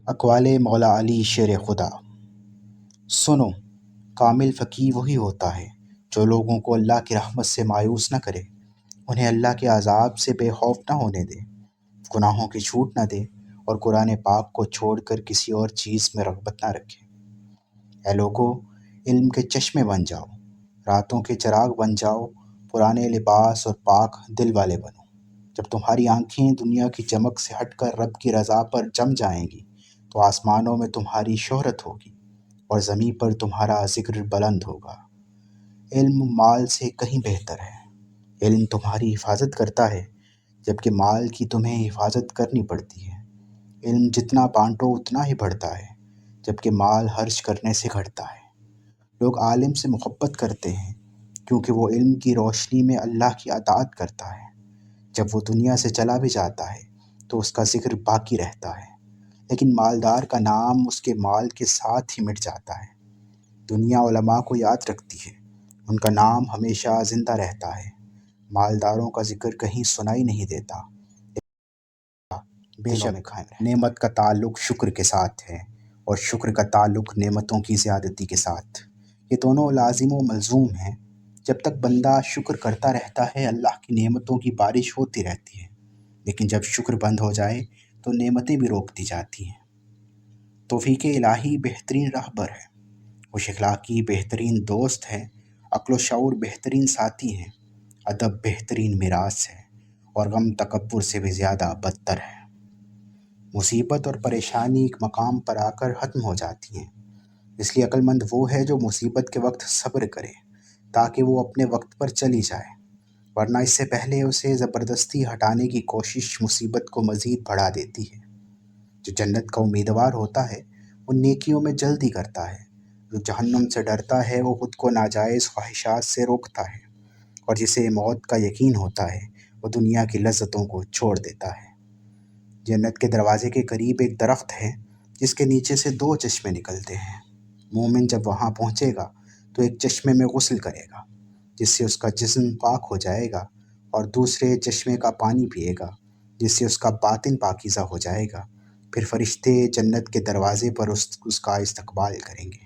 اقوال مولا علی شیر خدا۔ سنو، کامل فقیہ وہی ہوتا ہے جو لوگوں کو اللہ کی رحمت سے مایوس نہ کرے، انہیں اللہ کے عذاب سے بے خوف نہ ہونے دے، گناہوں کی چھوٹ نہ دے، اور قرآن پاک کو چھوڑ کر کسی اور چیز میں رغبت نہ رکھے۔ اے لوگو، علم کے چشمے بن جاؤ، راتوں کے چراغ بن جاؤ، پرانے لباس اور پاک دل والے بنو۔ جب تمہاری آنکھیں دنیا کی چمک سے ہٹ کر رب کی رضا پر جم جائیں گی تو آسمانوں میں تمہاری شہرت ہوگی اور زمین پر تمہارا ذکر بلند ہوگا۔ علم مال سے کہیں بہتر ہے۔ علم تمہاری حفاظت کرتا ہے جبکہ مال کی تمہیں حفاظت کرنی پڑتی ہے۔ علم جتنا بانٹو اتنا ہی بڑھتا ہے جبکہ مال خرچ کرنے سے گھٹتا ہے۔ لوگ عالم سے محبت کرتے ہیں کیونکہ وہ علم کی روشنی میں اللہ کی اطاعت کرتا ہے۔ جب وہ دنیا سے چلا بھی جاتا ہے تو اس کا ذکر باقی رہتا ہے، لیکن مالدار کا نام اس کے مال کے ساتھ ہی مٹ جاتا ہے۔ دنیا علماء کو یاد رکھتی ہے، ان کا نام ہمیشہ زندہ رہتا ہے۔ مالداروں کا ذکر کہیں سنائی نہیں دیتا، بے شک نعمت کا تعلق شکر کے ساتھ ہے اور شکر کا تعلق نعمتوں کی زیادتی کے ساتھ۔ یہ دونوں لازم و ملزوم ہیں۔ جب تک بندہ شکر کرتا رہتا ہے اللہ کی نعمتوں کی بارش ہوتی رہتی ہے، لیکن جب شکر بند ہو جائے تو نعمتیں بھی روک دی جاتی ہیں۔ توفیق الہی بہترین رہبر ہے، خوش اخلاقی بہترین دوست ہے، عقل و شعور بہترین ساتھی ہیں، ادب بہترین میراث ہے، اور غم تکبر سے بھی زیادہ بدتر ہے۔ مصیبت اور پریشانی ایک مقام پر آ کر ختم ہو جاتی ہیں، اس لیے عقل مند وہ ہے جو مصیبت کے وقت صبر کرے تاکہ وہ اپنے وقت پر چلی جائے، ورنہ اس سے پہلے اسے زبردستی ہٹانے کی کوشش مصیبت کو مزید بڑھا دیتی ہے۔ جو جنت کا امیدوار ہوتا ہے وہ نیکیوں میں جلدی کرتا ہے، جو جہنم سے ڈرتا ہے وہ خود کو ناجائز خواہشات سے روکتا ہے، اور جسے موت کا یقین ہوتا ہے وہ دنیا کی لذتوں کو چھوڑ دیتا ہے۔ جنت کے دروازے کے قریب ایک درخت ہے جس کے نیچے سے 2 چشمے نکلتے ہیں۔ مومن جب وہاں پہنچے گا تو ایک چشمے میں غسل کرے گا جس سے اس کا جسم پاک ہو جائے گا، اور دوسرے چشمے کا پانی پیے گا جس سے اس کا باطن پاکیزہ ہو جائے گا۔ پھر فرشتے جنت کے دروازے پر اس کا استقبال کریں گے۔